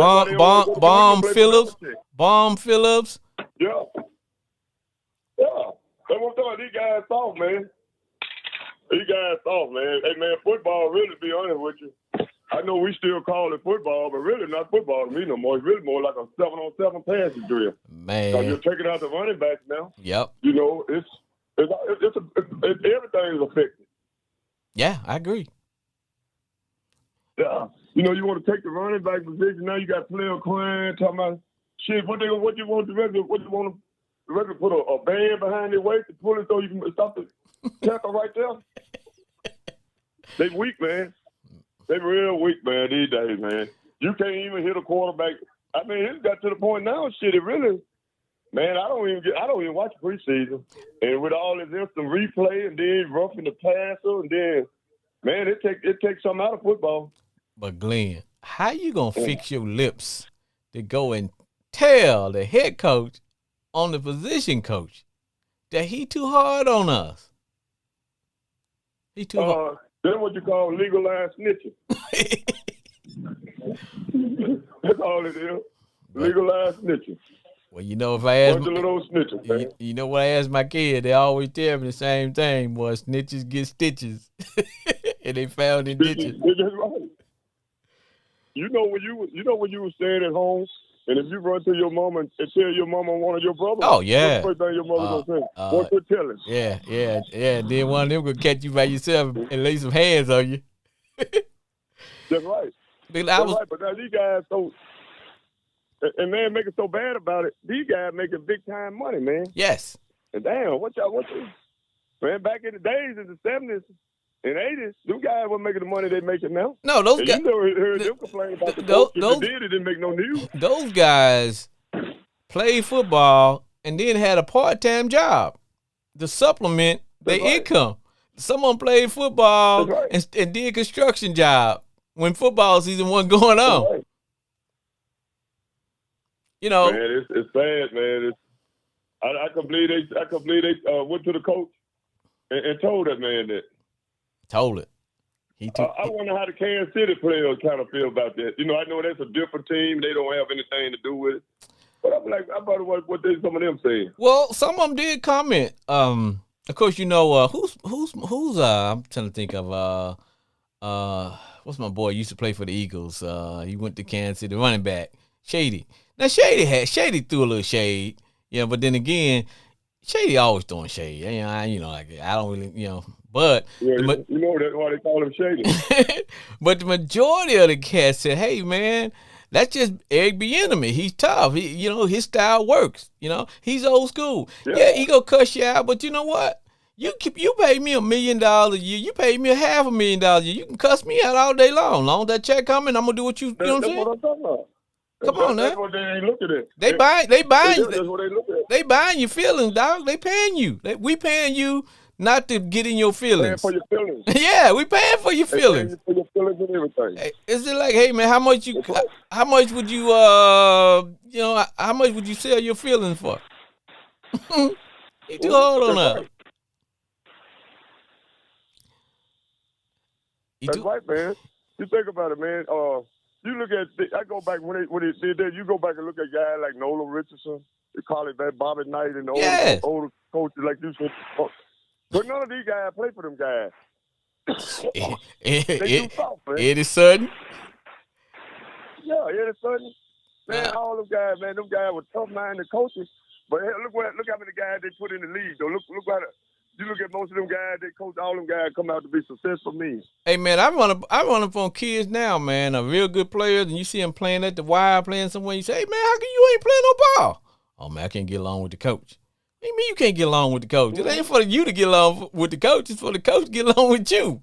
Bomb Phillips. Yeah. Yeah. That's what I'm talking about. These guys soft, man. These guys soft, man. Hey, man, football, really, to be honest with you, I know we still call it football, but really not football to me no more. It's really more like a 7-on-7 passing drill. Man. Because you're taking out the running backs now. Yep. You know, everything is affected. Yeah, I agree. Yeah. You know, you want to take the running back position. Now you got players crying, talking about, shit, what you want the regular put a band behind their waist to pull it so you can stop the tackle right there? They weak, man. They real weak, man, these days, man. You can't even hit a quarterback. I mean, it's got to the point now, shit, it really, man, I don't even watch preseason. And with all this instant replay and then roughing the passer and then, man, it takes something out of football. But Glenn, how you gonna fix your lips to go and tell the head coach on the position coach that he too hard on us? He too hard. That's what you call legalized snitching. That's all it is. Legalized snitching. Well, you know, if I ask you know what I ask my kid, they always tell me the same thing, boy, snitches get stitches. And they found in ditches. That's right. You know when you were staying at home, and if you run to your mama and tell your mama one of your brothers, oh yeah, what's the first thing your mother gonna say? What's her telling? Yeah. Then one of them gonna catch you by yourself and lay some hands on you. That's right. But now these guys and man, make it so bad about it. These guys making big time money, man. Yes. And damn, what man, back in the days in the 70s and 80s, them guys weren't making the money they making now. No, those guys. You never heard them complain about the coach. If they did, it didn't make no news. Those guys played football and then had a part-time job to supplement their income. Some of them played football and did construction job when football season wasn't going on. Right. You know, man, it's sad, man. I can believe they went to the coach and told that man that. Told it. I wonder how the Kansas City players kind of feel about that. You know, I know that's a different team; they don't have anything to do with it. But I'm like, I wonder what some of them saying. Well, some of them did comment. Of course, you know who's I'm trying to think of what's my boy used to play for the Eagles. He went to Kansas City, running back Shady. Now Shady threw a little shade, but then again, Shady always throwing shade. I don't really, but you know that's why they call him Shady. But the majority of the cats said, "Hey, man, that's just Eric Bieniemy. He's tough. His style works. He's old school. Yeah, he gonna cuss you out, but you know what? You pay me $1 million a year. You pay me $500,000 a year. You can cuss me out all day long. Long as that check coming, I'm gonna do what you. You know what I'm saying? That's what I'm talking about. Come on, now. That's what they ain't looking at. They buying. That's what they look at. They buying your feelings, dog. They paying you. We paying you not to get in your feelings. Paying for your feelings. Yeah, we paying for your feelings. For your feelings and everything. Hey, is it like, hey man, how much would you how much would you sell your feelings for? You too hard on us. That's right, man. You think about it, man. You look at, I go back when they did that. You go back and look at guys like Nolan Richardson, they call it that Bobby Knight, and the older coaches like you said. But none of these guys play for them guys. They too soft, man. Eddie Sutton. Yeah, Eddie Sutton. Man, all them guys were tough-minded coaches. But hey, look how many guys they put in the league, though. Look what You look at most of them guys that coach, all them guys come out to be successful men. Hey man, I run up on kids now, man, real good players, and you see them playing at the wire, playing somewhere. You say, hey man, how come you ain't playing no ball? Oh man, I can't get along with the coach. What do you mean you can't get along with the coach? It ain't for you to get along with the coach. It's for the coach to get along with you.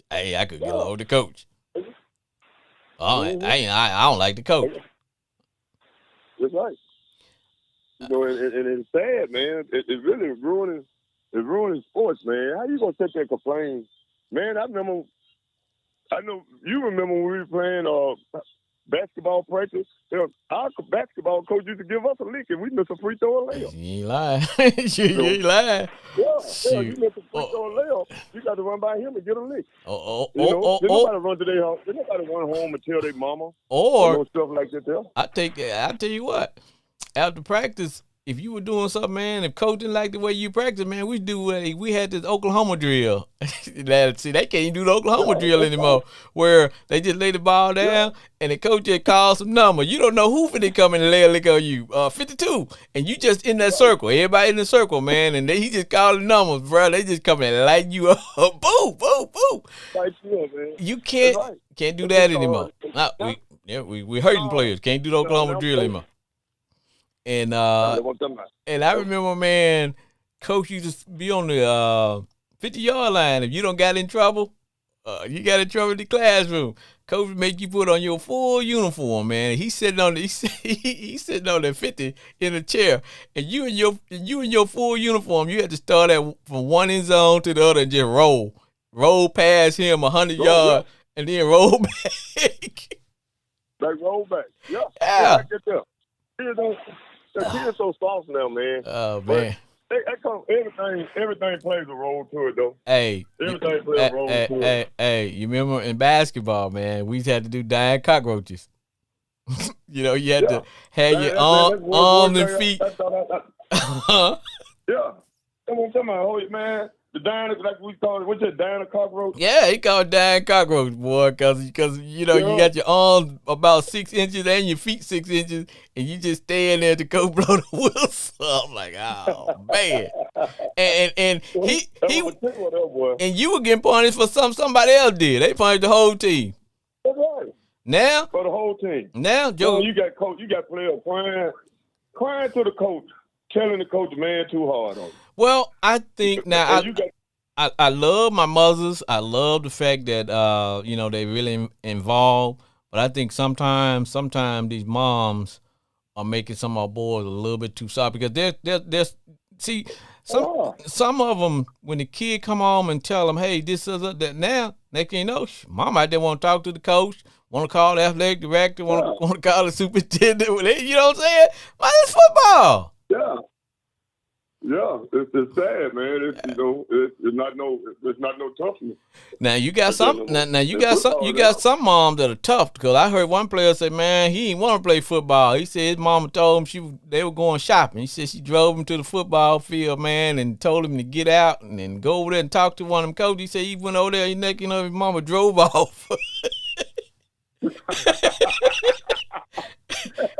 Hey, I could get along with the coach. Oh, I don't like the coach. That's right. You know, and it's sad, man. It's really ruining sports, man. How you gonna sit there and complain? Man, I know you remember when we were playing basketball practice. Our basketball coach used to give us a lick and we missed a free throw and layup. You ain't lying. You ain't lying. Yeah, you missed a free throw and layup. You got to run by him and get a lick. Nobody run to their house. Nobody run home and tell their mama. Or stuff like that there. I tell you what, after practice, if you were doing something, man, if coach didn't like the way you practice, man, we had this Oklahoma drill. See, they can't even do the Oklahoma drill anymore, where they just lay the ball down and the coach just calls some number. You don't know who finna come in and lay a lick on you. 52, and you just in that circle. Everybody in the circle, man, and he just calling numbers, bro. They just come and light you up. Boom, boom, boom. Man. You can't do that anymore. We hurting players. Can't do the Oklahoma drill anymore. And I remember, man, coach used to be on the 50-yard line. If you don't got in trouble, you got in trouble in the classroom. Coach would make you put on your full uniform, man. He's sitting on the 50 in a chair, and you in your full uniform. You had to start from one end zone to the other and just roll past him 100 yards, and then roll back. Like roll back, yeah. Yeah. The kids so soft now, man. Oh man. Everything plays a role to it, though. Hey, everything plays a role to it. Hey, you remember in basketball, man, we had to do dying cockroaches. You know, you had to have your arms and feet. Yeah. That's what I'm talking about, man. The dying, like we call it, what's that, dying cockroach? Yeah, he called dying cockroach, boy, because you know, you got your arms about 6 inches and your feet 6 inches, and you just stand there to go blow the whistle. I'm like, oh, man. And you were getting punished for something somebody else did. They punished the whole team. That's right. Now? For the whole team. Now, Joe. You got players crying to the coach, telling the coach, man, too hard on him. Well, I think now I love my mothers. I love the fact that they really involved. But I think sometimes these moms are making some of our boys a little bit too soft, because there's some of them, when the kid come home and tell them, hey, this is that, now they can mom out there want to talk to the coach, want to call the athletic director, want to call the superintendent. You know what I'm saying? Why is football? Yeah. Yeah, it's sad, man. It's not no toughness. Now you got some. Now you got some moms that are tough, because I heard one player say, man, he didn't want to play football. He said his mama told him they were going shopping. He said she drove him to the football field, man, and told him to get out and then go over there and talk to one of them coaches. He said he went over there, his mama drove off.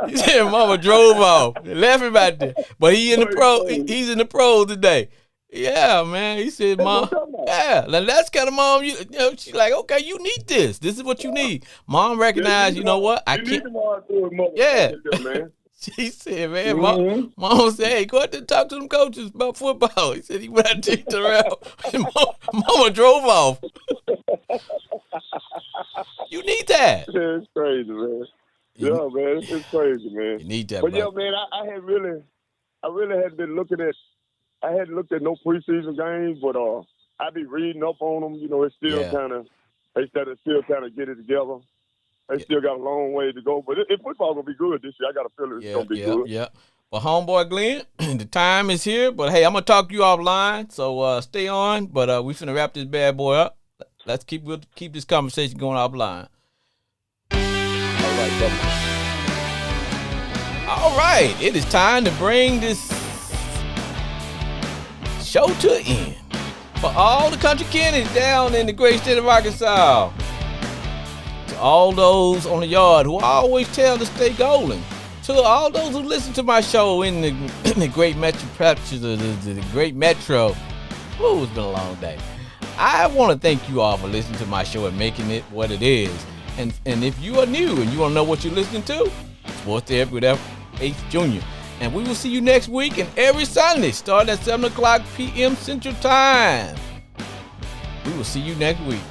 He said mama drove off. Laughing about that. But he's in the pros today. Yeah, man. He said, mom, yeah, that's kind of mom, she's like, okay, you need this. This is what you need. Mom recognized, you know what? I can't. Yeah. She said, man, mom said, hey, go out there and talk to them coaches about football. He said he went out there to around. Mama drove off. You need that. It's crazy, man. Yeah, man, it's crazy, man. You need that, but bro. Yeah, man, I really had been looking at. I hadn't looked at no preseason games, but I be reading up on them. It's still they still kind of get it together. They still got a long way to go, but if football gonna be good this year, I got a feeling it's gonna be good. Yeah. Well, homeboy Glenn, the time is here, but hey, I'm gonna talk to you offline, so stay on. But we finna wrap this bad boy up. Let's keep this conversation going offline. All right, it is time to bring this show to an end. For all the country kiddies down in the great state of Arkansas, to all those on the yard who always tell to stay golden, to all those who listen to my show in the great metro, the great metro, Ooh, it's been a long day. I want to thank you all for listening to my show and making it what it is. And if you are new and you want to know what you're listening to, Sports Therapy with F.H. Jr. And we will see you next week and every Sunday, starting at 7 o'clock p.m. Central Time. We will see you next week.